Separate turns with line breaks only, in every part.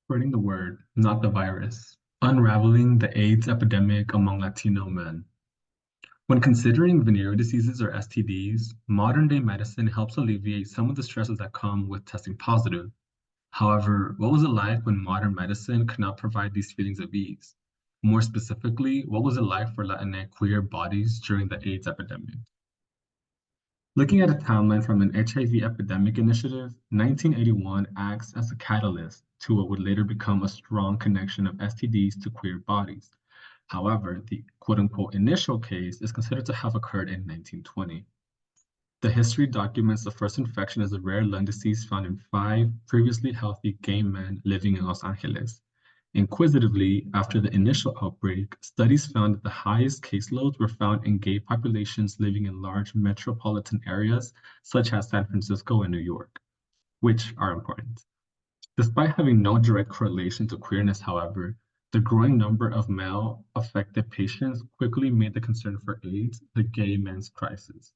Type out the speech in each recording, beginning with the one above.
Spreading the word, not the virus. Unraveling the AIDS epidemic among Latino men. When considering venereal diseases or STDs, modern day medicine helps alleviate some of the stresses that come with testing positive. However, what was it like when modern medicine could not provide these feelings of ease? More specifically, what was it like for Latinx queer bodies during the AIDS epidemic? Looking at a timeline from an HIV epidemic initiative, 1981 acts as a catalyst to what would later become a strong connection of STDs to queer bodies. However, the quote-unquote initial case is considered to have occurred in 1920. The history documents the first infection as a rare lung disease found in 5 previously healthy gay men living in Los Angeles. Inquisitively, after the initial outbreak, studies found that the highest caseloads were found in gay populations living in large metropolitan areas such as San Francisco and New York, which are important. Despite having no direct correlation to queerness, however, the growing number of male affected patients quickly made the concern for AIDS the gay men's crisis.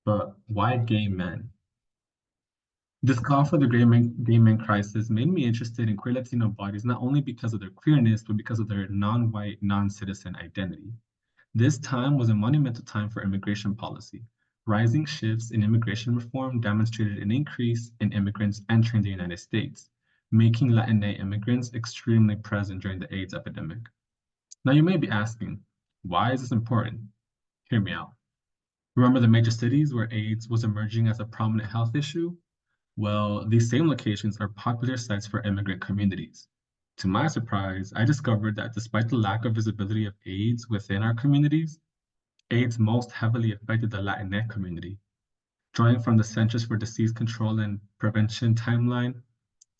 But why gay men? This call for the gay man crisis made me interested in queer Latino bodies not only because of their queerness, but because of their non-white, non-citizen identity. This time was a monumental time for immigration policy. Rising shifts in immigration reform demonstrated an increase in immigrants entering the United States, making Latinx immigrants extremely present during the AIDS epidemic. Now you may be asking, why is this important? Hear me out. Remember the major cities where AIDS was emerging as a prominent health issue? Well, these same locations are popular sites for immigrant communities. To my surprise, I discovered that despite the lack of visibility of AIDS within our communities, AIDS most heavily affected the Latinx community. Drawing from the Centers for Disease Control and Prevention timeline,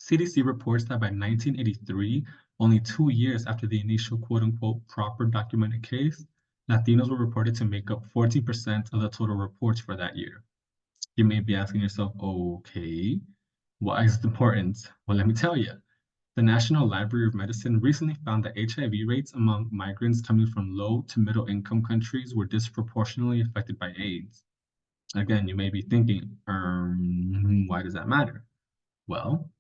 CDC reports that by 1983, only 2 years after the initial quote-unquote proper documented case, Latinos were reported to make up 14% of the total reports for that year. You may be asking yourself, okay, why is it important? Well, let me tell you. The National Library of Medicine recently found that HIV rates among migrants coming from low to middle income countries were disproportionately affected by AIDS. Again, you may be thinking, why does that matter? Well,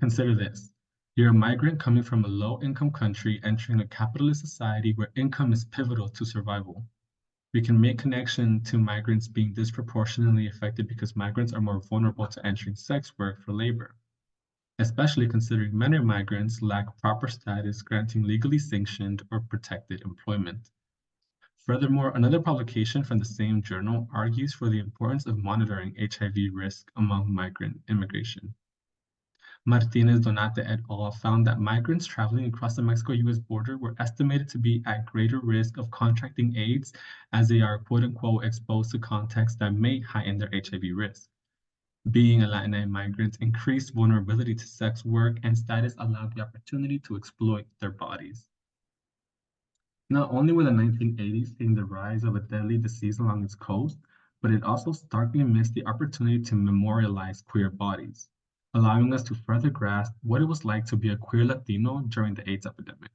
consider this. You're a migrant coming from a low income country entering a capitalist society where income is pivotal to survival. We can make connection to migrants being disproportionately affected because migrants are more vulnerable to entering sex work for labor, especially considering many migrants lack proper status granting legally sanctioned or protected employment. Furthermore, another publication from the same journal argues for the importance of monitoring HIV risk among migrant immigration. Martinez Donate et al. Found that migrants traveling across the Mexico-US border were estimated to be at greater risk of contracting AIDS as they are quote-unquote exposed to contexts that may heighten their HIV risk. Being a Latinx migrant increased vulnerability to sex work and status allowed the opportunity to exploit their bodies. Not only were the 1980s seeing the rise of a deadly disease along its coast, but it also starkly missed the opportunity to memorialize queer bodies, allowing us to further grasp what it was like to be a queer Latino during the AIDS epidemic.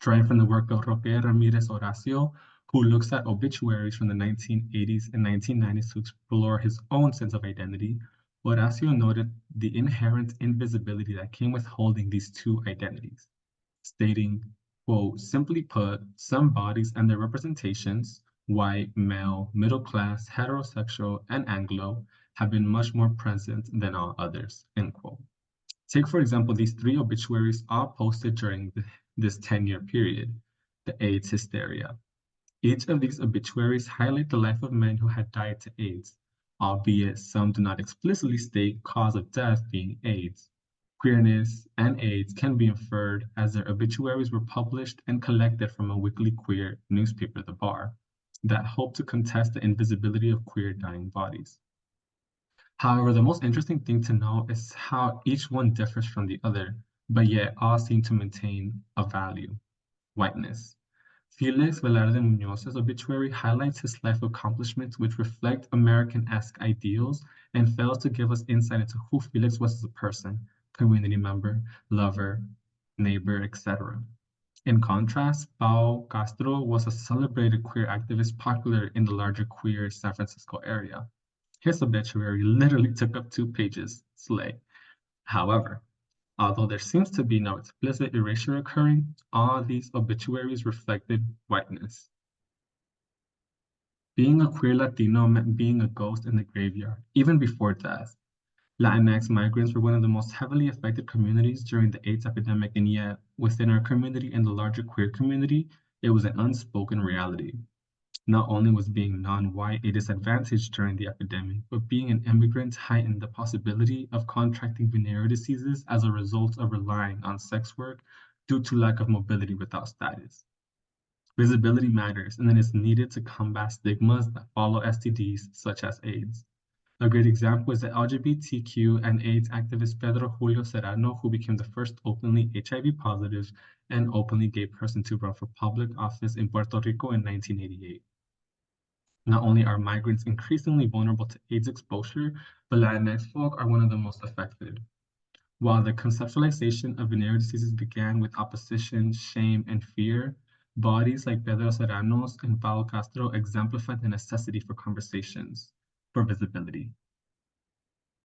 Drawing from the work of Roque Ramirez Horacio, who looks at obituaries from the 1980s and 1990s to explore his own sense of identity, Horacio noted the inherent invisibility that came with holding these two identities, stating, quote, simply put, some bodies and their representations, white, male, middle class, heterosexual, and Anglo, have been much more present than all others, end quote. Take, for example, these 3 obituaries all posted during this 10-year period, the AIDS hysteria. Each of these obituaries highlight the life of men who had died to AIDS, albeit some do not explicitly state cause of death being AIDS. Queerness and AIDS can be inferred as their obituaries were published and collected from a weekly queer newspaper, The Bar, that hoped to contest the invisibility of queer dying bodies. However, the most interesting thing to know is how each one differs from the other, but yet all seem to maintain a value, whiteness. Felix Velarde Muñoz's obituary highlights his life accomplishments which reflect American-esque ideals and fails to give us insight into who Felix was as a person, community member, lover, neighbor, etc. In contrast, Pau Castro was a celebrated queer activist popular in the larger queer San Francisco area. His obituary literally took up 2 pages, slay. However, Although there seems to be no explicit erasure occurring, all these obituaries reflected whiteness. Being a queer Latino meant being a ghost in the graveyard, even before death. Latinx migrants were one of the most heavily affected communities during the AIDS epidemic, and yet, within our community and the larger queer community, it was an unspoken reality. Not only was being non-white a disadvantage during the epidemic, but being an immigrant heightened the possibility of contracting venereal diseases as a result of relying on sex work due to lack of mobility without status. Visibility matters, and it is needed to combat stigmas that follow STDs such as AIDS. A great example is the LGBTQ and AIDS activist Pedro Julio Serrano, who became the first openly HIV positive and openly gay person to run for public office in Puerto Rico in 1988. Not only are migrants increasingly vulnerable to AIDS exposure, but Latinx folk are one of the most affected. While the conceptualization of venereal diseases began with opposition, shame, and fear, bodies like Pedro Serrano's and Paulo Castro exemplify the necessity for conversations, for visibility.